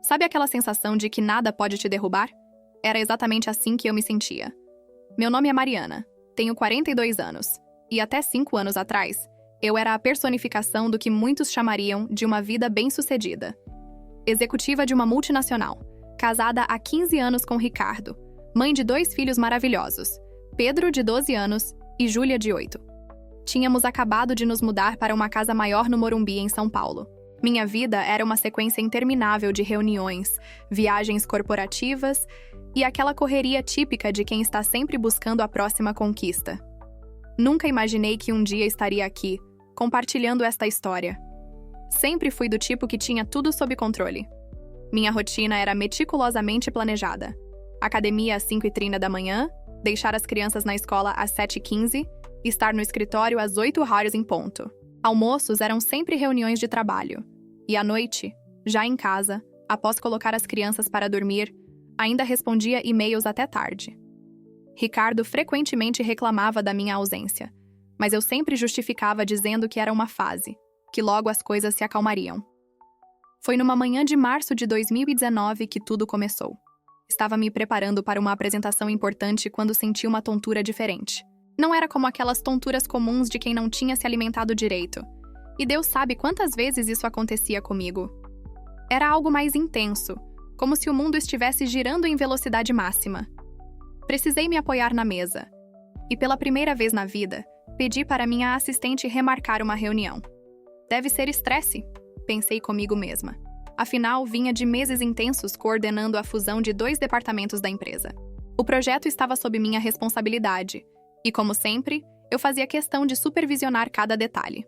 Sabe aquela sensação de que nada pode te derrubar? Era exatamente assim que eu me sentia. Meu nome é Mariana, tenho 42 anos, e até 5 anos atrás, eu era a personificação do que muitos chamariam de uma vida bem-sucedida. Executiva de uma multinacional, casada há 15 anos com Ricardo, mãe de 2 filhos maravilhosos, Pedro, de 12 anos, e Júlia, de 8. Tínhamos acabado de nos mudar para uma casa maior no Morumbi, em São Paulo. Minha vida era uma sequência interminável de reuniões, viagens corporativas e aquela correria típica de quem está sempre buscando a próxima conquista. Nunca imaginei que um dia estaria aqui, compartilhando esta história. Sempre fui do tipo que tinha tudo sob controle. Minha rotina era meticulosamente planejada. Academia às 5h30 da manhã, deixar as crianças na escola às 7h15, estar no escritório às 8h em ponto. Almoços eram sempre reuniões de trabalho. E à noite, já em casa, após colocar as crianças para dormir, ainda respondia e-mails até tarde. Ricardo frequentemente reclamava da minha ausência, mas eu sempre justificava dizendo que era uma fase, que logo as coisas se acalmariam. Foi numa manhã de março de 2019 que tudo começou. Estava me preparando para uma apresentação importante quando senti uma tontura diferente. Não era como aquelas tonturas comuns de quem não tinha se alimentado direito. E Deus sabe quantas vezes isso acontecia comigo. Era algo mais intenso, como se o mundo estivesse girando em velocidade máxima. Precisei me apoiar na mesa. E pela primeira vez na vida, pedi para minha assistente remarcar uma reunião. Deve ser estresse, pensei comigo mesma. Afinal, vinha de meses intensos coordenando a fusão de 2 departamentos da empresa. O projeto estava sob minha responsabilidade, e como sempre, eu fazia questão de supervisionar cada detalhe.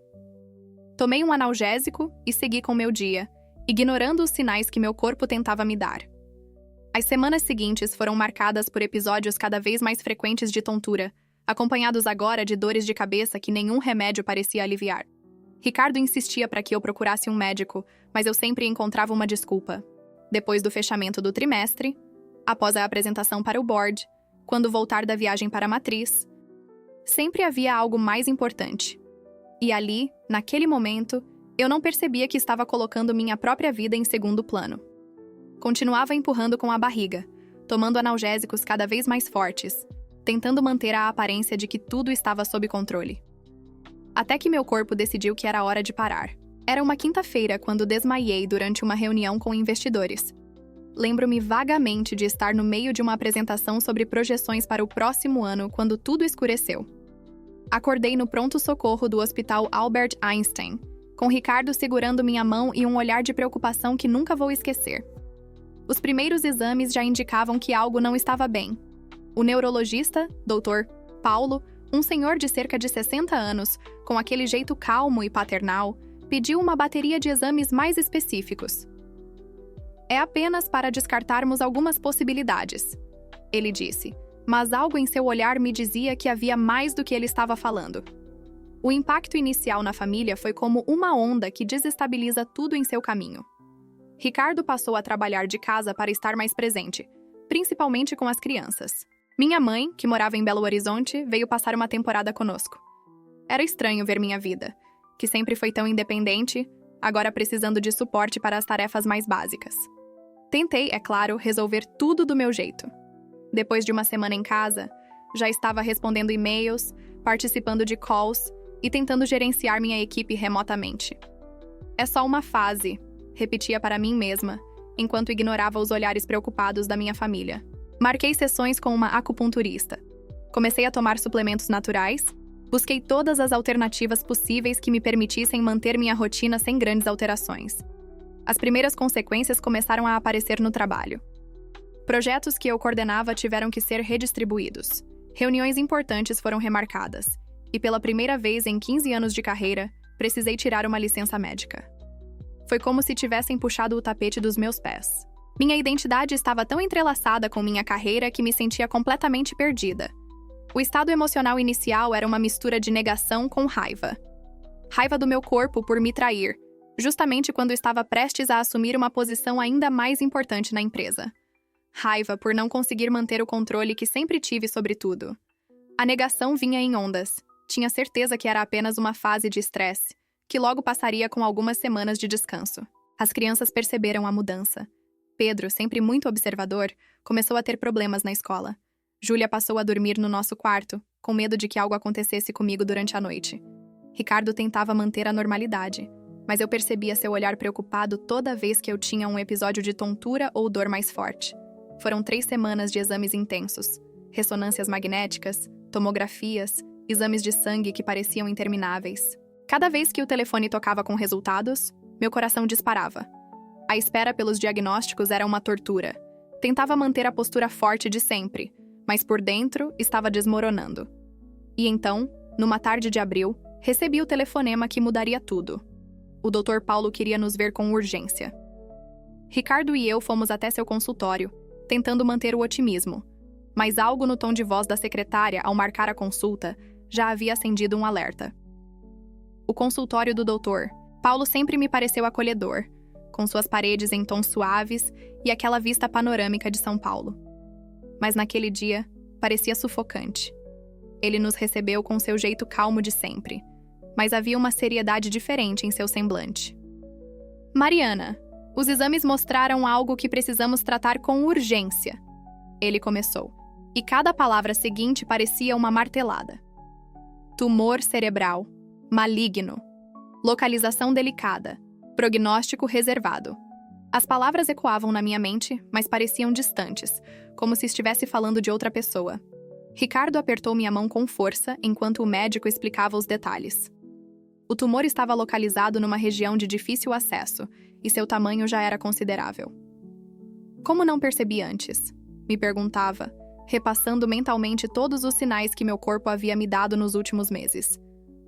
Tomei um analgésico e segui com meu dia, ignorando os sinais que meu corpo tentava me dar. As semanas seguintes foram marcadas por episódios cada vez mais frequentes de tontura, acompanhados agora de dores de cabeça que nenhum remédio parecia aliviar. Ricardo insistia para que eu procurasse um médico, mas eu sempre encontrava uma desculpa. Depois do fechamento do trimestre, após a apresentação para o board, quando voltar da viagem para a matriz, sempre havia algo mais importante. E ali, naquele momento, eu não percebia que estava colocando minha própria vida em segundo plano. Continuava empurrando com a barriga, tomando analgésicos cada vez mais fortes, tentando manter a aparência de que tudo estava sob controle. Até que meu corpo decidiu que era hora de parar. Era uma quinta-feira quando desmaiei durante uma reunião com investidores. Lembro-me vagamente de estar no meio de uma apresentação sobre projeções para o próximo ano quando tudo escureceu. Acordei no pronto-socorro do Hospital Albert Einstein, com Ricardo segurando minha mão e um olhar de preocupação que nunca vou esquecer. Os primeiros exames já indicavam que algo não estava bem. O neurologista, Dr. Paulo, um senhor de cerca de 60 anos, com aquele jeito calmo e paternal, pediu uma bateria de exames mais específicos. É apenas para descartarmos algumas possibilidades, ele disse, mas algo em seu olhar me dizia que havia mais do que ele estava falando. O impacto inicial na família foi como uma onda que desestabiliza tudo em seu caminho. Ricardo passou a trabalhar de casa para estar mais presente, principalmente com as crianças. Minha mãe, que morava em Belo Horizonte, veio passar uma temporada conosco. Era estranho ver minha vida, que sempre foi tão independente, agora precisando de suporte para as tarefas mais básicas. Tentei, é claro, resolver tudo do meu jeito. Depois de uma semana em casa, já estava respondendo e-mails, participando de calls e tentando gerenciar minha equipe remotamente. É só uma fase, repetia para mim mesma, enquanto ignorava os olhares preocupados da minha família. Marquei sessões com uma acupunturista. Comecei a tomar suplementos naturais, busquei todas as alternativas possíveis que me permitissem manter minha rotina sem grandes alterações. As primeiras consequências começaram a aparecer no trabalho. Projetos que eu coordenava tiveram que ser redistribuídos. Reuniões importantes foram remarcadas. E pela primeira vez em 15 anos de carreira, precisei tirar uma licença médica. Foi como se tivessem puxado o tapete dos meus pés. Minha identidade estava tão entrelaçada com minha carreira que me sentia completamente perdida. O estado emocional inicial era uma mistura de negação com raiva. Raiva do meu corpo por me trair, justamente quando estava prestes a assumir uma posição ainda mais importante na empresa. Raiva por não conseguir manter o controle que sempre tive sobre tudo. A negação vinha em ondas. Tinha certeza que era apenas uma fase de estresse, que logo passaria com algumas semanas de descanso. As crianças perceberam a mudança. Pedro, sempre muito observador, começou a ter problemas na escola. Júlia passou a dormir no nosso quarto, com medo de que algo acontecesse comigo durante a noite. Ricardo tentava manter a normalidade, mas eu percebia seu olhar preocupado toda vez que eu tinha um episódio de tontura ou dor mais forte. Foram 3 semanas de exames intensos, ressonâncias magnéticas, tomografias, exames de sangue que pareciam intermináveis. Cada vez que o telefone tocava com resultados, meu coração disparava. A espera pelos diagnósticos era uma tortura. Tentava manter a postura forte de sempre, mas por dentro estava desmoronando. E então, numa tarde de abril, recebi o telefonema que mudaria tudo. O Dr. Paulo queria nos ver com urgência. Ricardo e eu fomos até seu consultório, tentando manter o otimismo, mas algo no tom de voz da secretária ao marcar a consulta já havia acendido um alerta. O consultório do Dr. Paulo sempre me pareceu acolhedor, com suas paredes em tons suaves e aquela vista panorâmica de São Paulo. Mas naquele dia, parecia sufocante. Ele nos recebeu com seu jeito calmo de sempre, mas havia uma seriedade diferente em seu semblante. Mariana, os exames mostraram algo que precisamos tratar com urgência. Ele começou, e cada palavra seguinte parecia uma martelada. Tumor cerebral, maligno, localização delicada, prognóstico reservado. As palavras ecoavam na minha mente, mas pareciam distantes, como se estivesse falando de outra pessoa. Ricardo apertou minha mão com força enquanto o médico explicava os detalhes. O tumor estava localizado numa região de difícil acesso, e seu tamanho já era considerável. Como não percebi antes? Me perguntava, repassando mentalmente todos os sinais que meu corpo havia me dado nos últimos meses.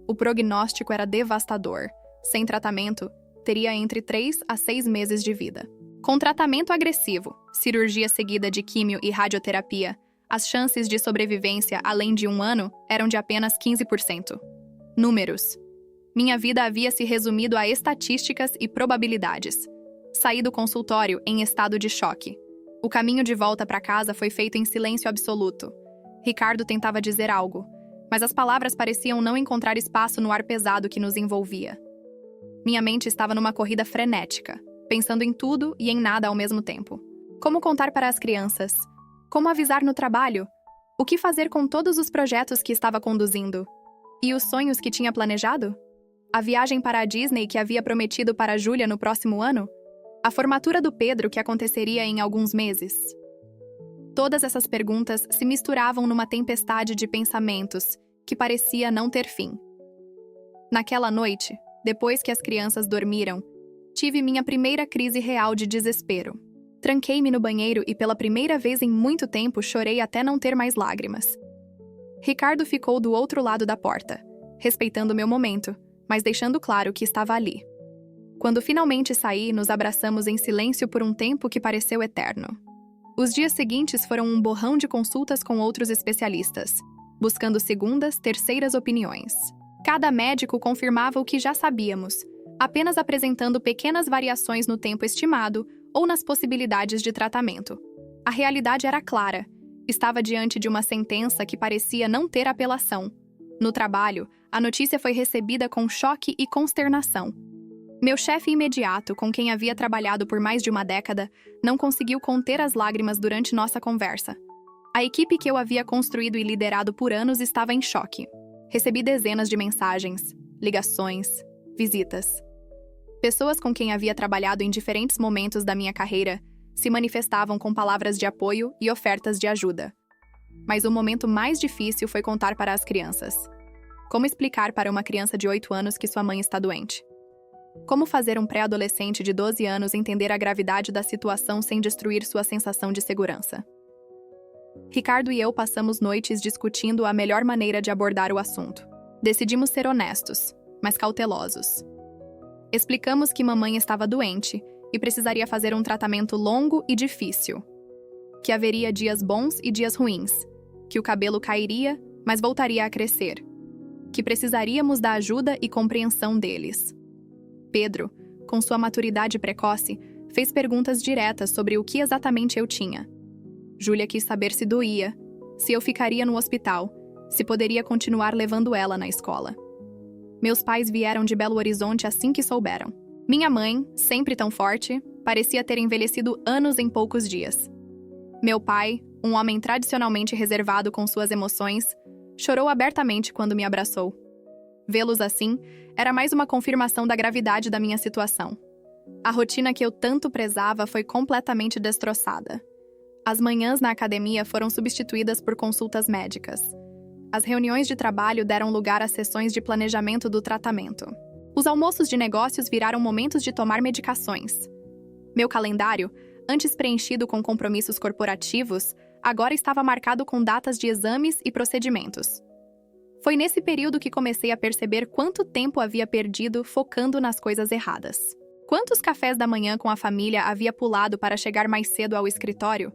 O prognóstico era devastador. Sem tratamento, teria entre 3 a 6 meses de vida. Com tratamento agressivo, cirurgia seguida de químio e radioterapia, as chances de sobrevivência além de 1 ano eram de apenas 15%. Números. Minha vida havia se resumido a estatísticas e probabilidades. Saí do consultório em estado de choque. O caminho de volta para casa foi feito em silêncio absoluto. Ricardo tentava dizer algo, mas as palavras pareciam não encontrar espaço no ar pesado que nos envolvia. Minha mente estava numa corrida frenética, pensando em tudo e em nada ao mesmo tempo. Como contar para as crianças? Como avisar no trabalho? O que fazer com todos os projetos que estava conduzindo? E os sonhos que tinha planejado? A viagem para a Disney que havia prometido para Júlia no próximo ano? A formatura do Pedro que aconteceria em alguns meses? Todas essas perguntas se misturavam numa tempestade de pensamentos que parecia não ter fim. Naquela noite, depois que as crianças dormiram, tive minha primeira crise real de desespero. Tranquei-me no banheiro e pela primeira vez em muito tempo chorei até não ter mais lágrimas. Ricardo ficou do outro lado da porta, respeitando meu momento, mas deixando claro que estava ali. Quando finalmente saí, nos abraçamos em silêncio por um tempo que pareceu eterno. Os dias seguintes foram um borrão de consultas com outros especialistas, buscando segundas, terceiras opiniões. Cada médico confirmava o que já sabíamos, apenas apresentando pequenas variações no tempo estimado ou nas possibilidades de tratamento. A realidade era clara. Estava diante de uma sentença que parecia não ter apelação. No trabalho, a notícia foi recebida com choque e consternação. Meu chefe imediato, com quem havia trabalhado por mais de uma década, não conseguiu conter as lágrimas durante nossa conversa. A equipe que eu havia construído e liderado por anos estava em choque. Recebi dezenas de mensagens, ligações, visitas. Pessoas com quem havia trabalhado em diferentes momentos da minha carreira se manifestavam com palavras de apoio e ofertas de ajuda. Mas o momento mais difícil foi contar para as crianças. Como explicar para uma criança de 8 anos que sua mãe está doente? Como fazer um pré-adolescente de 12 anos entender a gravidade da situação sem destruir sua sensação de segurança? Ricardo e eu passamos noites discutindo a melhor maneira de abordar o assunto. Decidimos ser honestos, mas cautelosos. Explicamos que mamãe estava doente e precisaria fazer um tratamento longo e difícil. Que haveria dias bons e dias ruins. Que o cabelo cairia, mas voltaria a crescer. Que precisaríamos da ajuda e compreensão deles. Pedro, com sua maturidade precoce, fez perguntas diretas sobre o que exatamente eu tinha. Júlia quis saber se doía, se eu ficaria no hospital, se poderia continuar levando ela na escola. Meus pais vieram de Belo Horizonte assim que souberam. Minha mãe, sempre tão forte, parecia ter envelhecido anos em poucos dias. Meu pai, um homem tradicionalmente reservado com suas emoções, chorou abertamente quando me abraçou. Vê-los assim era mais uma confirmação da gravidade da minha situação. A rotina que eu tanto prezava foi completamente destroçada. As manhãs na academia foram substituídas por consultas médicas. As reuniões de trabalho deram lugar a sessões de planejamento do tratamento. Os almoços de negócios viraram momentos de tomar medicações. Meu calendário, antes preenchido com compromissos corporativos, agora estava marcado com datas de exames e procedimentos. Foi nesse período que comecei a perceber quanto tempo havia perdido focando nas coisas erradas. Quantos cafés da manhã com a família havia pulado para chegar mais cedo ao escritório?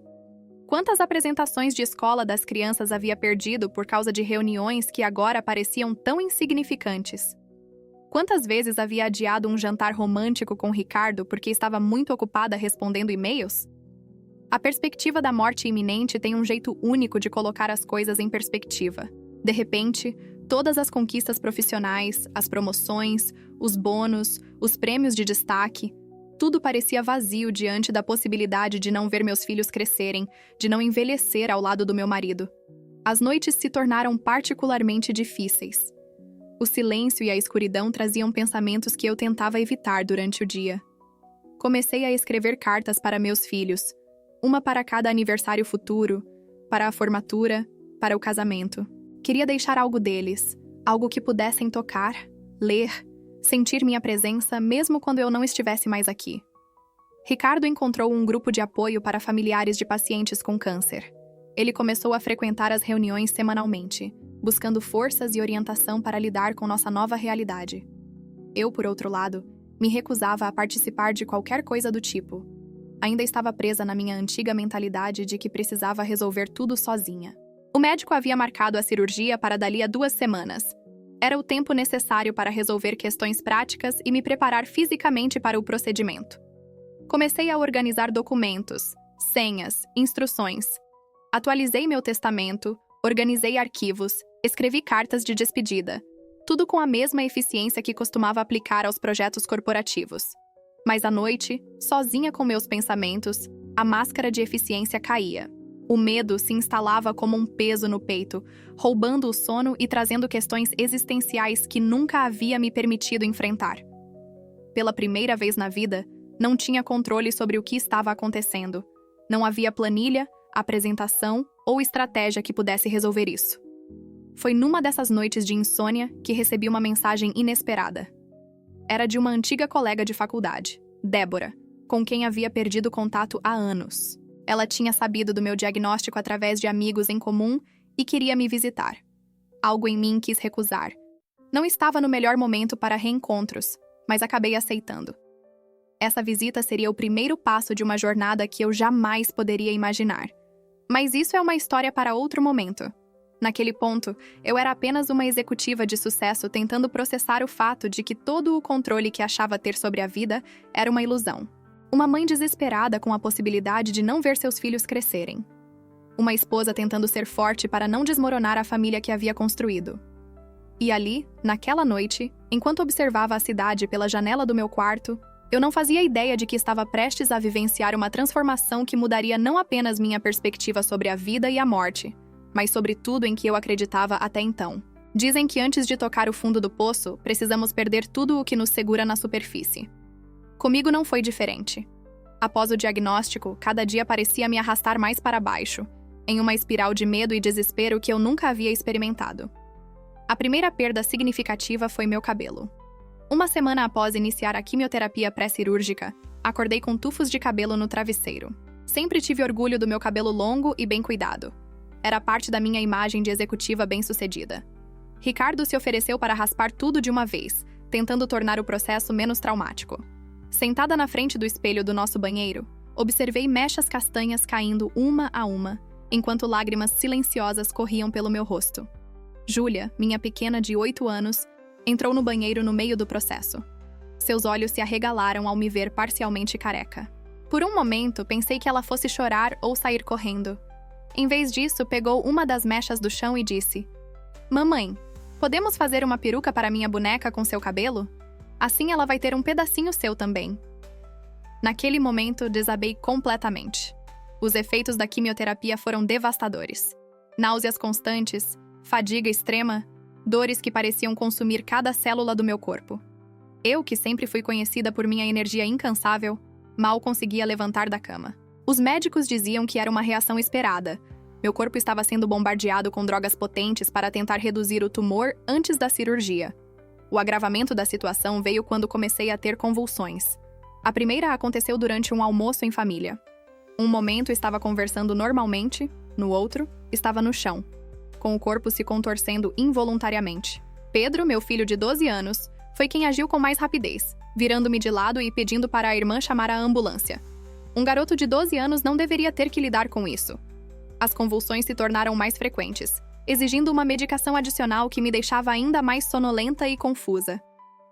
Quantas apresentações de escola das crianças havia perdido por causa de reuniões que agora pareciam tão insignificantes? Quantas vezes havia adiado um jantar romântico com Ricardo porque estava muito ocupada respondendo e-mails? A perspectiva da morte iminente tem um jeito único de colocar as coisas em perspectiva. De repente, todas as conquistas profissionais, as promoções, os bônus, os prêmios de destaque, tudo parecia vazio diante da possibilidade de não ver meus filhos crescerem, de não envelhecer ao lado do meu marido. As noites se tornaram particularmente difíceis. O silêncio e a escuridão traziam pensamentos que eu tentava evitar durante o dia. Comecei a escrever cartas para meus filhos, uma para cada aniversário futuro, para a formatura, para o casamento. Queria deixar algo deles, algo que pudessem tocar, ler, sentir minha presença mesmo quando eu não estivesse mais aqui. Ricardo encontrou um grupo de apoio para familiares de pacientes com câncer. Ele começou a frequentar as reuniões semanalmente, buscando forças e orientação para lidar com nossa nova realidade. Eu, por outro lado, me recusava a participar de qualquer coisa do tipo. Ainda estava presa na minha antiga mentalidade de que precisava resolver tudo sozinha. O médico havia marcado a cirurgia para dali a 2 semanas. Era o tempo necessário para resolver questões práticas e me preparar fisicamente para o procedimento. Comecei a organizar documentos, senhas, instruções. Atualizei meu testamento, organizei arquivos, escrevi cartas de despedida. Tudo com a mesma eficiência que costumava aplicar aos projetos corporativos. Mas à noite, sozinha com meus pensamentos, a máscara de eficiência caía. O medo se instalava como um peso no peito, roubando o sono e trazendo questões existenciais que nunca havia me permitido enfrentar. Pela primeira vez na vida, não tinha controle sobre o que estava acontecendo. Não havia planilha, apresentação ou estratégia que pudesse resolver isso. Foi numa dessas noites de insônia que recebi uma mensagem inesperada. Era de uma antiga colega de faculdade, Débora, com quem havia perdido contato há anos. Ela tinha sabido do meu diagnóstico através de amigos em comum e queria me visitar. Algo em mim quis recusar. Não estava no melhor momento para reencontros, mas acabei aceitando. Essa visita seria o primeiro passo de uma jornada que eu jamais poderia imaginar. Mas isso é uma história para outro momento. Naquele ponto, eu era apenas uma executiva de sucesso tentando processar o fato de que todo o controle que achava ter sobre a vida era uma ilusão. Uma mãe desesperada com a possibilidade de não ver seus filhos crescerem. Uma esposa tentando ser forte para não desmoronar a família que havia construído. E ali, naquela noite, enquanto observava a cidade pela janela do meu quarto, eu não fazia ideia de que estava prestes a vivenciar uma transformação que mudaria não apenas minha perspectiva sobre a vida e a morte, mas sobre tudo em que eu acreditava até então. Dizem que antes de tocar o fundo do poço, precisamos perder tudo o que nos segura na superfície. Comigo não foi diferente. Após o diagnóstico, cada dia parecia me arrastar mais para baixo, em uma espiral de medo e desespero que eu nunca havia experimentado. A primeira perda significativa foi meu cabelo. Uma semana após iniciar a quimioterapia pré-cirúrgica, acordei com tufos de cabelo no travesseiro. Sempre tive orgulho do meu cabelo longo e bem cuidado. Era parte da minha imagem de executiva bem-sucedida. Ricardo se ofereceu para raspar tudo de uma vez, tentando tornar o processo menos traumático. Sentada na frente do espelho do nosso banheiro, observei mechas castanhas caindo uma a uma, enquanto lágrimas silenciosas corriam pelo meu rosto. Júlia, minha pequena de 8 anos, entrou no banheiro no meio do processo. Seus olhos se arregalaram ao me ver parcialmente careca. Por um momento, pensei que ela fosse chorar ou sair correndo. Em vez disso, pegou uma das mechas do chão e disse: "Mamãe, podemos fazer uma peruca para minha boneca com seu cabelo? Assim ela vai ter um pedacinho seu também." Naquele momento, desabei completamente. Os efeitos da quimioterapia foram devastadores. Náuseas constantes, fadiga extrema, dores que pareciam consumir cada célula do meu corpo. Eu, que sempre fui conhecida por minha energia incansável, mal conseguia levantar da cama. Os médicos diziam que era uma reação esperada. Meu corpo estava sendo bombardeado com drogas potentes para tentar reduzir o tumor antes da cirurgia. O agravamento da situação veio quando comecei a ter convulsões. A primeira aconteceu durante um almoço em família. Um momento estava conversando normalmente, no outro, estava no chão, com o corpo se contorcendo involuntariamente. Pedro, meu filho de 12 anos, foi quem agiu com mais rapidez, virando-me de lado e pedindo para a irmã chamar a ambulância. Um garoto de 12 anos não deveria ter que lidar com isso. As convulsões se tornaram mais frequentes, exigindo uma medicação adicional que me deixava ainda mais sonolenta e confusa.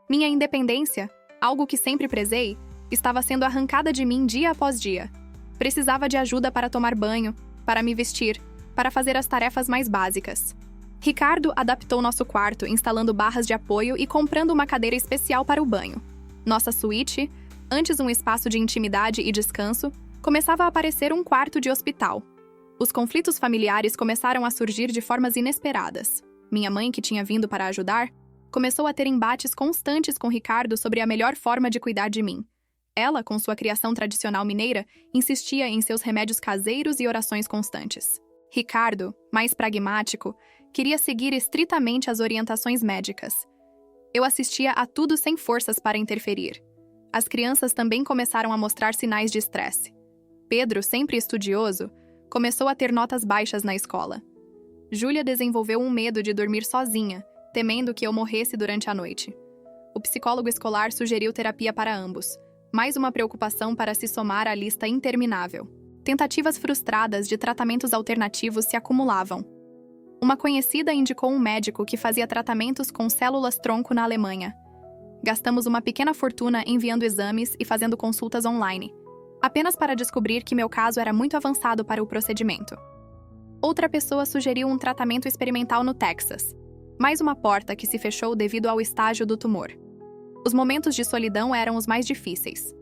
Minha independência, algo que sempre prezei, estava sendo arrancada de mim dia após dia. Precisava de ajuda para tomar banho, para me vestir, para fazer as tarefas mais básicas. Ricardo adaptou nosso quarto, instalando barras de apoio e comprando uma cadeira especial para o banho. Nossa suíte, antes um espaço de intimidade e descanso, começava a parecer um quarto de hospital. Os conflitos familiares começaram a surgir de formas inesperadas. Minha mãe, que tinha vindo para ajudar, começou a ter embates constantes com Ricardo sobre a melhor forma de cuidar de mim. Ela, com sua criação tradicional mineira, insistia em seus remédios caseiros e orações constantes. Ricardo, mais pragmático, queria seguir estritamente as orientações médicas. Eu assistia a tudo sem forças para interferir. As crianças também começaram a mostrar sinais de estresse. Pedro, sempre estudioso, começou a ter notas baixas na escola. Júlia desenvolveu um medo de dormir sozinha, temendo que eu morresse durante a noite. O psicólogo escolar sugeriu terapia para ambos, mais uma preocupação para se somar à lista interminável. Tentativas frustradas de tratamentos alternativos se acumulavam. Uma conhecida indicou um médico que fazia tratamentos com células-tronco na Alemanha. Gastamos uma pequena fortuna enviando exames e fazendo consultas online, apenas para descobrir que meu caso era muito avançado para o procedimento. Outra pessoa sugeriu um tratamento experimental no Texas, mais uma porta que se fechou devido ao estágio do tumor. Os momentos de solidão eram os mais difíceis.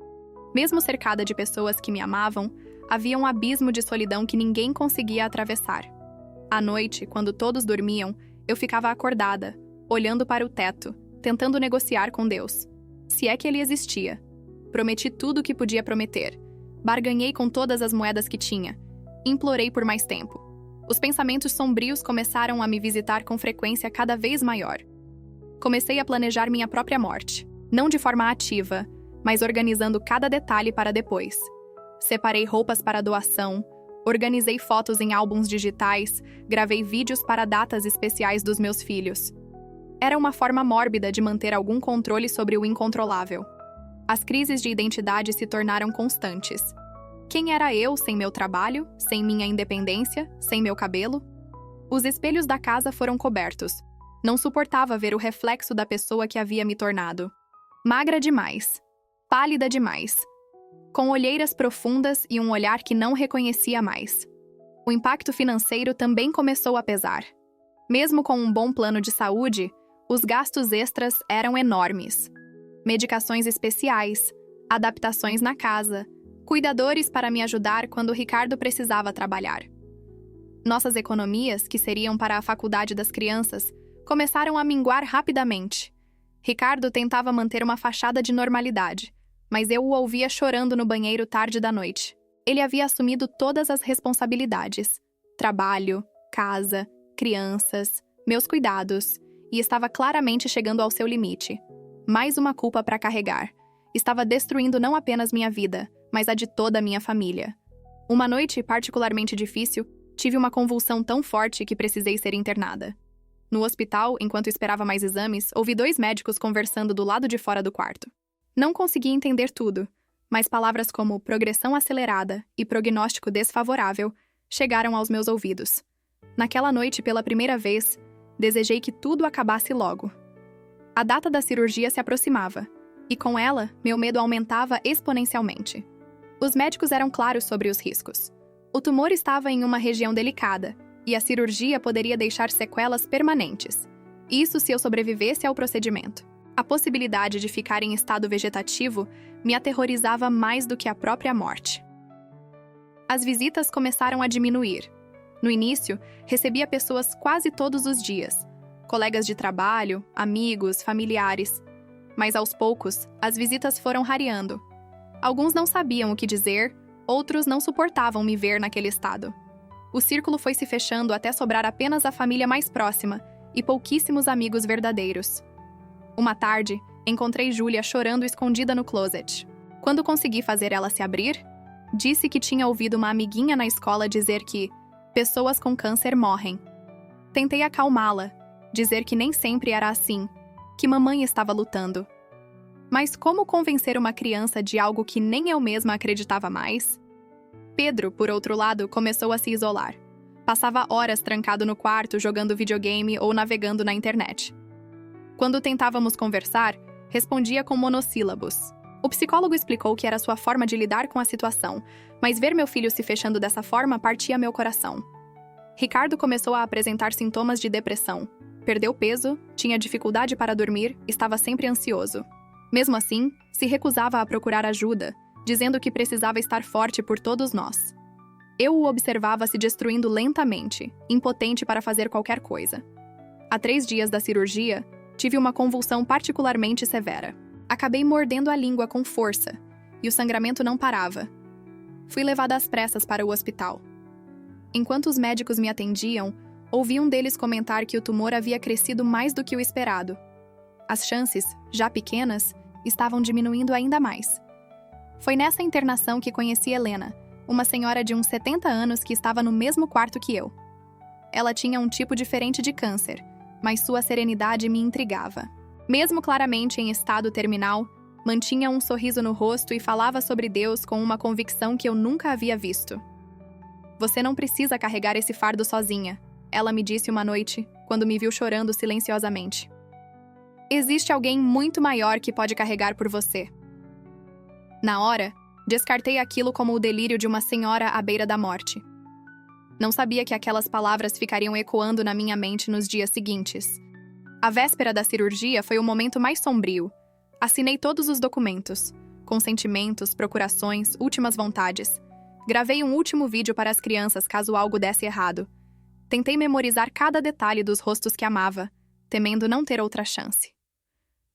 Mesmo cercada de pessoas que me amavam, havia um abismo de solidão que ninguém conseguia atravessar. À noite, quando todos dormiam, eu ficava acordada, olhando para o teto, tentando negociar com Deus. Se é que ele existia. Prometi tudo o que podia prometer. Barganhei com todas as moedas que tinha. Implorei por mais tempo. Os pensamentos sombrios começaram a me visitar com frequência cada vez maior. Comecei a planejar minha própria morte, não de forma ativa, mas organizando cada detalhe para depois. Separei roupas para doação, organizei fotos em álbuns digitais, gravei vídeos para datas especiais dos meus filhos. Era uma forma mórbida de manter algum controle sobre o incontrolável. As crises de identidade se tornaram constantes. Quem era eu sem meu trabalho, sem minha independência, sem meu cabelo? Os espelhos da casa foram cobertos. Não suportava ver o reflexo da pessoa que havia me tornado. Magra demais. Pálida demais. Com olheiras profundas e um olhar que não reconhecia mais. O impacto financeiro também começou a pesar. Mesmo com um bom plano de saúde, os gastos extras eram enormes. Medicações especiais, adaptações na casa, cuidadores para me ajudar quando Ricardo precisava trabalhar. Nossas economias, que seriam para a faculdade das crianças, começaram a minguar rapidamente. Ricardo tentava manter uma fachada de normalidade, mas eu o ouvia chorando no banheiro tarde da noite. Ele havia assumido todas as responsabilidades: trabalho, casa, crianças, meus cuidados, e estava claramente chegando ao seu limite. Mais uma culpa para carregar. Estava destruindo não apenas minha vida, mas a de toda a minha família. Uma noite particularmente difícil, tive uma convulsão tão forte que precisei ser internada. No hospital, enquanto esperava mais exames, ouvi 2 médicos conversando do lado de fora do quarto. Não consegui entender tudo, mas palavras como progressão acelerada e prognóstico desfavorável chegaram aos meus ouvidos. Naquela noite, pela primeira vez, desejei que tudo acabasse logo. A data da cirurgia se aproximava, e com ela, meu medo aumentava exponencialmente. Os médicos eram claros sobre os riscos. O tumor estava em uma região delicada, e a cirurgia poderia deixar sequelas permanentes. Isso se eu sobrevivesse ao procedimento. A possibilidade de ficar em estado vegetativo me aterrorizava mais do que a própria morte. As visitas começaram a diminuir. No início, recebia pessoas quase todos os dias, colegas de trabalho, amigos, familiares. Mas aos poucos, as visitas foram rareando. Alguns não sabiam o que dizer, outros não suportavam me ver naquele estado. O círculo foi se fechando até sobrar apenas a família mais próxima e pouquíssimos amigos verdadeiros. Uma tarde, encontrei Júlia chorando escondida no closet. Quando consegui fazer ela se abrir, disse que tinha ouvido uma amiguinha na escola dizer que pessoas com câncer morrem. Tentei acalmá-la, dizer que nem sempre era assim, que mamãe estava lutando. Mas como convencer uma criança de algo que nem eu mesma acreditava mais? Pedro, por outro lado, começou a se isolar. Passava horas trancado no quarto jogando videogame ou navegando na internet. Quando tentávamos conversar, respondia com monossílabos. O psicólogo explicou que era sua forma de lidar com a situação, mas ver meu filho se fechando dessa forma partia meu coração. Ricardo começou a apresentar sintomas de depressão. Perdeu peso, tinha dificuldade para dormir, estava sempre ansioso. Mesmo assim, se recusava a procurar ajuda, dizendo que precisava estar forte por todos nós. Eu o observava se destruindo lentamente, impotente para fazer qualquer coisa. Há 3 dias da cirurgia, tive uma convulsão particularmente severa. Acabei mordendo a língua com força, e o sangramento não parava. Fui levada às pressas para o hospital. Enquanto os médicos me atendiam, ouvi um deles comentar que o tumor havia crescido mais do que o esperado. As chances, já pequenas, estavam diminuindo ainda mais. Foi nessa internação que conheci Helena, uma senhora de uns 70 anos que estava no mesmo quarto que eu. Ela tinha um tipo diferente de câncer, mas sua serenidade me intrigava. Mesmo claramente em estado terminal, mantinha um sorriso no rosto e falava sobre Deus com uma convicção que eu nunca havia visto. Você não precisa carregar esse fardo sozinha, ela me disse uma noite, quando me viu chorando silenciosamente. Existe alguém muito maior que pode carregar por você. Na hora, descartei aquilo como o delírio de uma senhora à beira da morte. Não sabia que aquelas palavras ficariam ecoando na minha mente nos dias seguintes. A véspera da cirurgia foi o momento mais sombrio. Assinei todos os documentos, consentimentos, procurações, últimas vontades. Gravei um último vídeo para as crianças caso algo desse errado. Tentei memorizar cada detalhe dos rostos que amava, temendo não ter outra chance.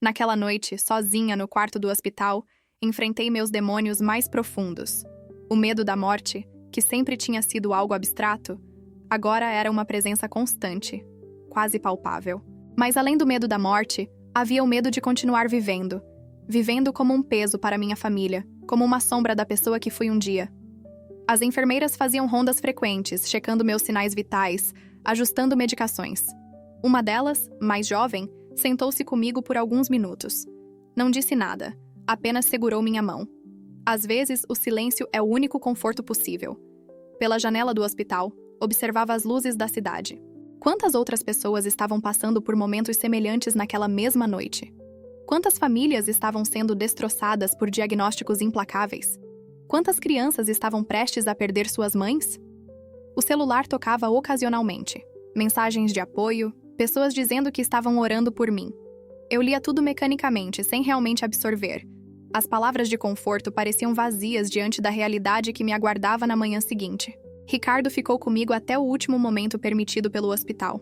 Naquela noite, sozinha no quarto do hospital, enfrentei meus demônios mais profundos. O medo da morte, que sempre tinha sido algo abstrato, agora era uma presença constante, quase palpável. Mas além do medo da morte, havia o medo de continuar vivendo. Vivendo como um peso para minha família, como uma sombra da pessoa que fui um dia. As enfermeiras faziam rondas frequentes, checando meus sinais vitais, ajustando medicações. Uma delas, mais jovem, sentou-se comigo por alguns minutos. Não disse nada, apenas segurou minha mão. Às vezes, o silêncio é o único conforto possível. Pela janela do hospital, observava as luzes da cidade. Quantas outras pessoas estavam passando por momentos semelhantes naquela mesma noite? Quantas famílias estavam sendo destroçadas por diagnósticos implacáveis? Quantas crianças estavam prestes a perder suas mães? O celular tocava ocasionalmente. Mensagens de apoio, pessoas dizendo que estavam orando por mim. Eu lia tudo mecanicamente, sem realmente absorver. As palavras de conforto pareciam vazias diante da realidade que me aguardava na manhã seguinte. Ricardo ficou comigo até o último momento permitido pelo hospital.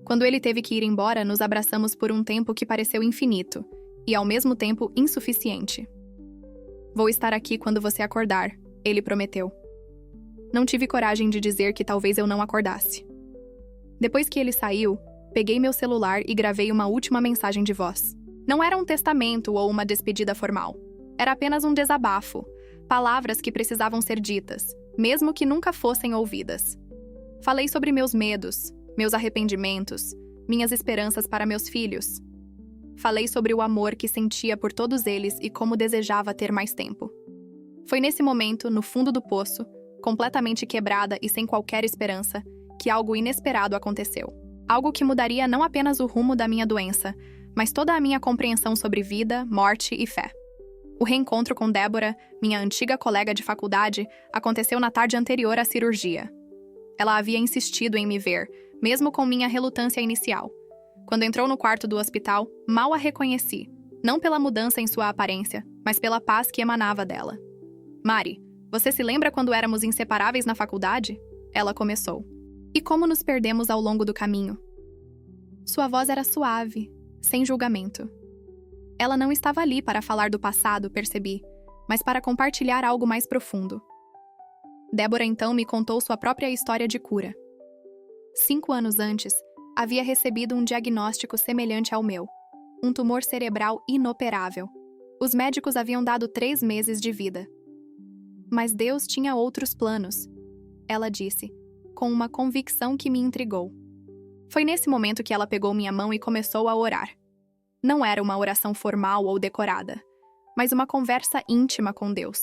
Quando ele teve que ir embora, nos abraçamos por um tempo que pareceu infinito, e ao mesmo tempo insuficiente. Vou estar aqui quando você acordar, ele prometeu. Não tive coragem de dizer que talvez eu não acordasse. Depois que ele saiu, peguei meu celular e gravei uma última mensagem de voz. Não era um testamento ou uma despedida formal. Era apenas um desabafo, palavras que precisavam ser ditas, mesmo que nunca fossem ouvidas. Falei sobre meus medos, meus arrependimentos, minhas esperanças para meus filhos. Falei sobre o amor que sentia por todos eles e como desejava ter mais tempo. Foi nesse momento, no fundo do poço, completamente quebrada e sem qualquer esperança, que algo inesperado aconteceu. Algo que mudaria não apenas o rumo da minha doença, mas toda a minha compreensão sobre vida, morte e fé. O reencontro com Débora, minha antiga colega de faculdade, aconteceu na tarde anterior à cirurgia. Ela havia insistido em me ver, mesmo com minha relutância inicial. Quando entrou no quarto do hospital, mal a reconheci, não pela mudança em sua aparência, mas pela paz que emanava dela. Mari, você se lembra quando éramos inseparáveis na faculdade? Ela começou. E como nos perdemos ao longo do caminho? Sua voz era suave, sem julgamento. Ela não estava ali para falar do passado, percebi, mas para compartilhar algo mais profundo. Débora então me contou sua própria história de cura. 5 anos antes, havia recebido um diagnóstico semelhante ao meu. Um tumor cerebral inoperável. Os médicos haviam dado 3 meses de vida. Mas Deus tinha outros planos, ela disse, com uma convicção que me intrigou. Foi nesse momento que ela pegou minha mão e começou a orar. Não era uma oração formal ou decorada, mas uma conversa íntima com Deus.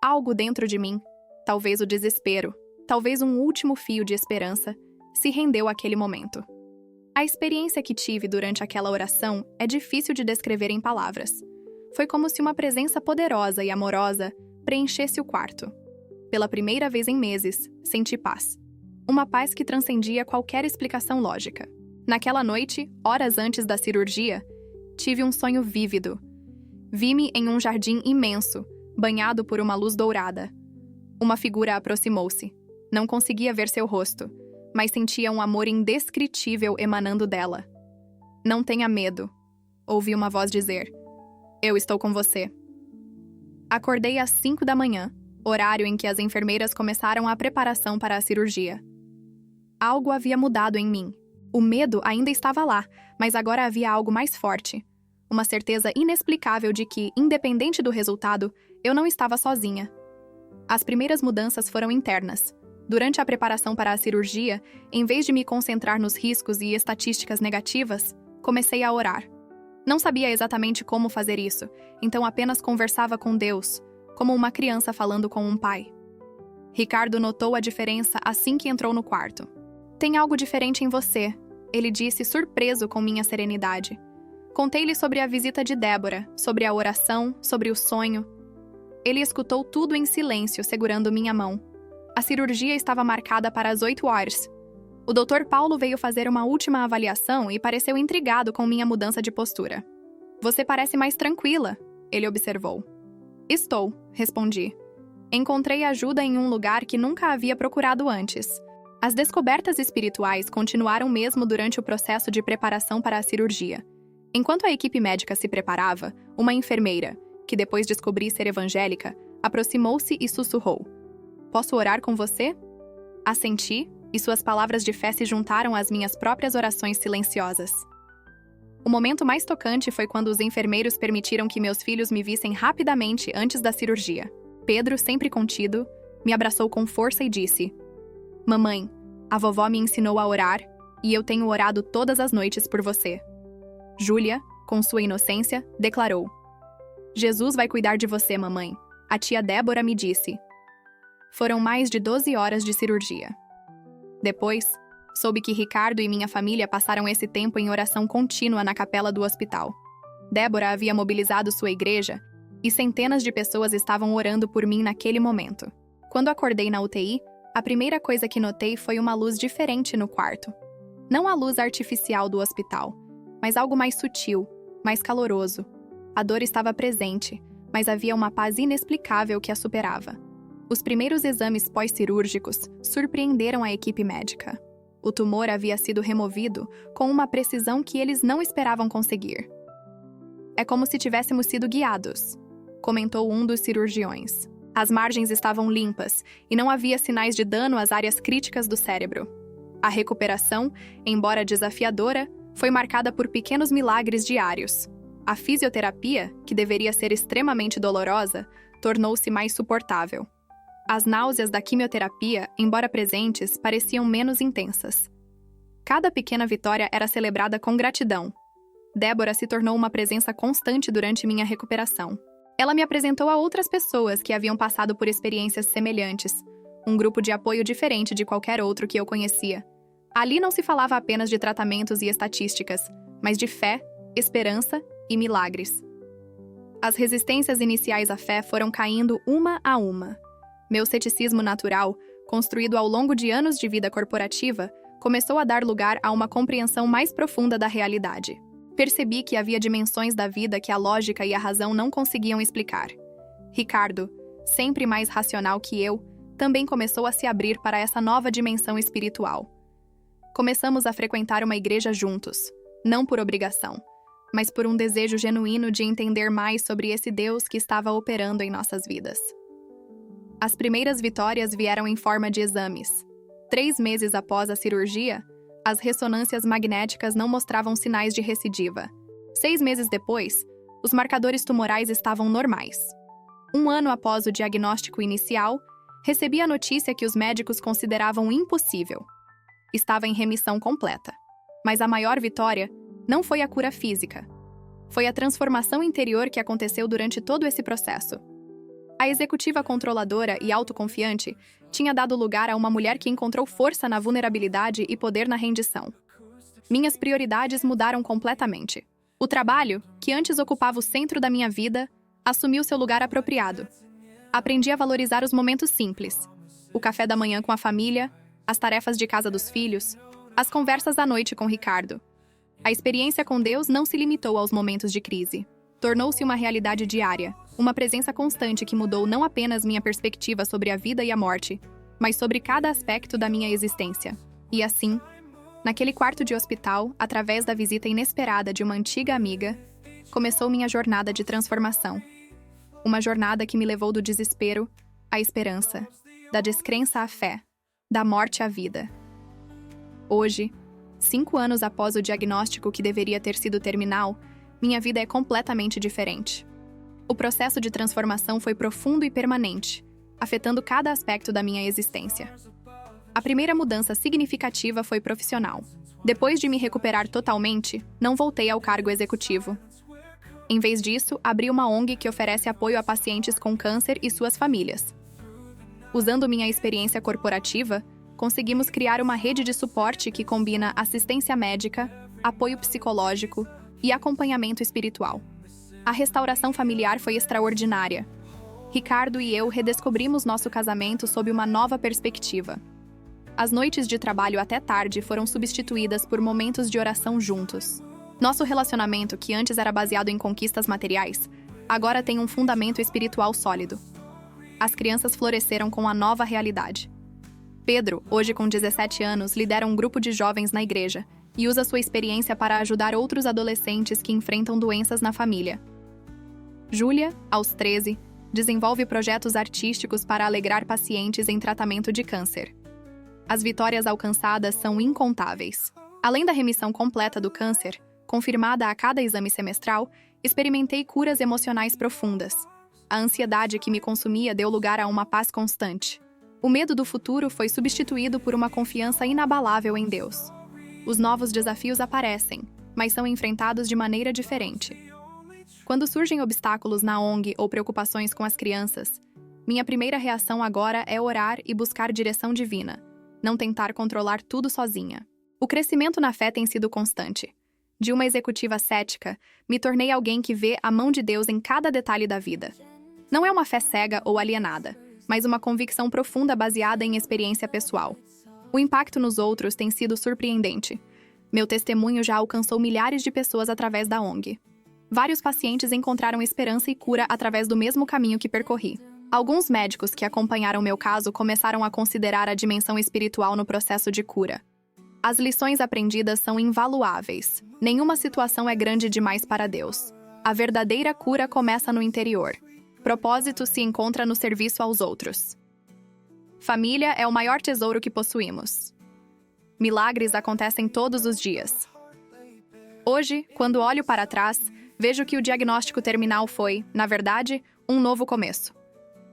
Algo dentro de mim, talvez o desespero, talvez um último fio de esperança, se rendeu àquele momento. A experiência que tive durante aquela oração é difícil de descrever em palavras. Foi como se uma presença poderosa e amorosa preenchesse o quarto. Pela primeira vez em meses, senti paz. Uma paz que transcendia qualquer explicação lógica. Naquela noite, horas antes da cirurgia, tive um sonho vívido. Vi-me em um jardim imenso, banhado por uma luz dourada. Uma figura aproximou-se. Não conseguia ver seu rosto, mas sentia um amor indescritível emanando dela. Não tenha medo, ouvi uma voz dizer. Eu estou com você. Acordei às 5 da manhã, horário em que as enfermeiras começaram a preparação para a cirurgia. Algo havia mudado em mim. O medo ainda estava lá, mas agora havia algo mais forte. Uma certeza inexplicável de que, independente do resultado, eu não estava sozinha. As primeiras mudanças foram internas. Durante a preparação para a cirurgia, em vez de me concentrar nos riscos e estatísticas negativas, comecei a orar. Não sabia exatamente como fazer isso, então apenas conversava com Deus, como uma criança falando com um pai. Ricardo notou a diferença assim que entrou no quarto. Tem algo diferente em você, ele disse, surpreso com minha serenidade. Contei-lhe sobre a visita de Débora, sobre a oração, sobre o sonho. Ele escutou tudo em silêncio, segurando minha mão. A cirurgia estava marcada para as 8 horas. O Dr. Paulo veio fazer uma última avaliação e pareceu intrigado com minha mudança de postura. Você parece mais tranquila, ele observou. Estou, respondi. Encontrei ajuda em um lugar que nunca havia procurado antes. As descobertas espirituais continuaram mesmo durante o processo de preparação para a cirurgia. Enquanto a equipe médica se preparava, uma enfermeira, que depois descobri ser evangélica, aproximou-se e sussurrou. Posso orar com você? Assenti, e suas palavras de fé se juntaram às minhas próprias orações silenciosas. O momento mais tocante foi quando os enfermeiros permitiram que meus filhos me vissem rapidamente antes da cirurgia. Pedro, sempre contido, me abraçou com força e disse: Mamãe, a vovó me ensinou a orar, e eu tenho orado todas as noites por você. Júlia, com sua inocência, declarou: Jesus vai cuidar de você, mamãe. A tia Débora me disse. Foram mais de 12 horas de cirurgia. Depois, soube que Ricardo e minha família passaram esse tempo em oração contínua na capela do hospital. Débora havia mobilizado sua igreja e centenas de pessoas estavam orando por mim naquele momento. Quando acordei na UTI, a primeira coisa que notei foi uma luz diferente no quarto. Não a luz artificial do hospital, mas algo mais sutil, mais caloroso. A dor estava presente, mas havia uma paz inexplicável que a superava. Os primeiros exames pós-cirúrgicos surpreenderam a equipe médica. O tumor havia sido removido com uma precisão que eles não esperavam conseguir. É como se tivéssemos sido guiados, comentou um dos cirurgiões. As margens estavam limpas e não havia sinais de dano às áreas críticas do cérebro. A recuperação, embora desafiadora, foi marcada por pequenos milagres diários. A fisioterapia, que deveria ser extremamente dolorosa, tornou-se mais suportável. As náuseas da quimioterapia, embora presentes, pareciam menos intensas. Cada pequena vitória era celebrada com gratidão. Débora se tornou uma presença constante durante minha recuperação. Ela me apresentou a outras pessoas que haviam passado por experiências semelhantes, um grupo de apoio diferente de qualquer outro que eu conhecia. Ali não se falava apenas de tratamentos e estatísticas, mas de fé, esperança e milagres. As resistências iniciais à fé foram caindo uma a uma. Meu ceticismo natural, construído ao longo de anos de vida corporativa, começou a dar lugar a uma compreensão mais profunda da realidade. Percebi que havia dimensões da vida que a lógica e a razão não conseguiam explicar. Ricardo, sempre mais racional que eu, também começou a se abrir para essa nova dimensão espiritual. Começamos a frequentar uma igreja juntos, não por obrigação, mas por um desejo genuíno de entender mais sobre esse Deus que estava operando em nossas vidas. As primeiras vitórias vieram em forma de exames. 3 meses após a cirurgia, as ressonâncias magnéticas não mostravam sinais de recidiva. 6 meses depois, os marcadores tumorais estavam normais. 1 ano após o diagnóstico inicial, recebi a notícia que os médicos consideravam impossível. Estava em remissão completa. Mas a maior vitória não foi a cura física. Foi a transformação interior que aconteceu durante todo esse processo. A executiva controladora e autoconfiante tinha dado lugar a uma mulher que encontrou força na vulnerabilidade e poder na rendição. Minhas prioridades mudaram completamente. O trabalho, que antes ocupava o centro da minha vida, assumiu seu lugar apropriado. Aprendi a valorizar os momentos simples. O café da manhã com a família, as tarefas de casa dos filhos, as conversas à noite com Ricardo. A experiência com Deus não se limitou aos momentos de crise. Tornou-se uma realidade diária, uma presença constante que mudou não apenas minha perspectiva sobre a vida e a morte, mas sobre cada aspecto da minha existência. E assim, naquele quarto de hospital, através da visita inesperada de uma antiga amiga, começou minha jornada de transformação. Uma jornada que me levou do desespero à esperança, da descrença à fé, da morte à vida. Hoje, 5 anos após o diagnóstico que deveria ter sido terminal, minha vida é completamente diferente. O processo de transformação foi profundo e permanente, afetando cada aspecto da minha existência. A primeira mudança significativa foi profissional. Depois de me recuperar totalmente, não voltei ao cargo executivo. Em vez disso, abri uma ONG que oferece apoio a pacientes com câncer e suas famílias. Usando minha experiência corporativa, conseguimos criar uma rede de suporte que combina assistência médica, apoio psicológico e acompanhamento espiritual. A restauração familiar foi extraordinária. Ricardo e eu redescobrimos nosso casamento sob uma nova perspectiva. As noites de trabalho até tarde foram substituídas por momentos de oração juntos. Nosso relacionamento, que antes era baseado em conquistas materiais, agora tem um fundamento espiritual sólido. As crianças floresceram com a nova realidade. Pedro, hoje com 17 anos, lidera um grupo de jovens na igreja e usa sua experiência para ajudar outros adolescentes que enfrentam doenças na família. Júlia, aos 13, desenvolve projetos artísticos para alegrar pacientes em tratamento de câncer. As vitórias alcançadas são incontáveis. Além da remissão completa do câncer, confirmada a cada exame semestral, experimentei curas emocionais profundas. A ansiedade que me consumia deu lugar a uma paz constante. O medo do futuro foi substituído por uma confiança inabalável em Deus. Os novos desafios aparecem, mas são enfrentados de maneira diferente. Quando surgem obstáculos na ONG ou preocupações com as crianças, minha primeira reação agora é orar e buscar direção divina, não tentar controlar tudo sozinha. O crescimento na fé tem sido constante. De uma executiva cética, me tornei alguém que vê a mão de Deus em cada detalhe da vida. Não é uma fé cega ou alienada, mas uma convicção profunda baseada em experiência pessoal. O impacto nos outros tem sido surpreendente. Meu testemunho já alcançou milhares de pessoas através da ONG. Vários pacientes encontraram esperança e cura através do mesmo caminho que percorri. Alguns médicos que acompanharam meu caso começaram a considerar a dimensão espiritual no processo de cura. As lições aprendidas são invaluáveis. Nenhuma situação é grande demais para Deus. A verdadeira cura começa no interior. Propósito se encontra no serviço aos outros. Família é o maior tesouro que possuímos. Milagres acontecem todos os dias. Hoje, quando olho para trás, vejo que o diagnóstico terminal foi, na verdade, um novo começo.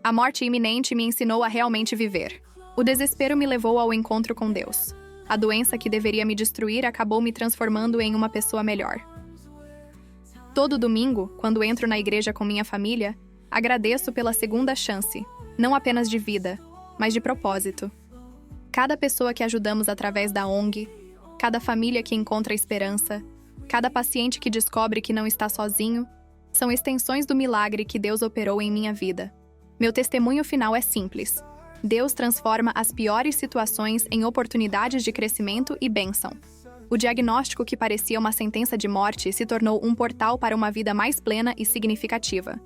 A morte iminente me ensinou a realmente viver. O desespero me levou ao encontro com Deus. A doença que deveria me destruir acabou me transformando em uma pessoa melhor. Todo domingo, quando entro na igreja com minha família, agradeço pela segunda chance, não apenas de vida, mas de propósito. Cada pessoa que ajudamos através da ONG, cada família que encontra esperança, cada paciente que descobre que não está sozinho, são extensões do milagre que Deus operou em minha vida. Meu testemunho final é simples. Deus transforma as piores situações em oportunidades de crescimento e bênção. O diagnóstico que parecia uma sentença de morte se tornou um portal para uma vida mais plena e significativa.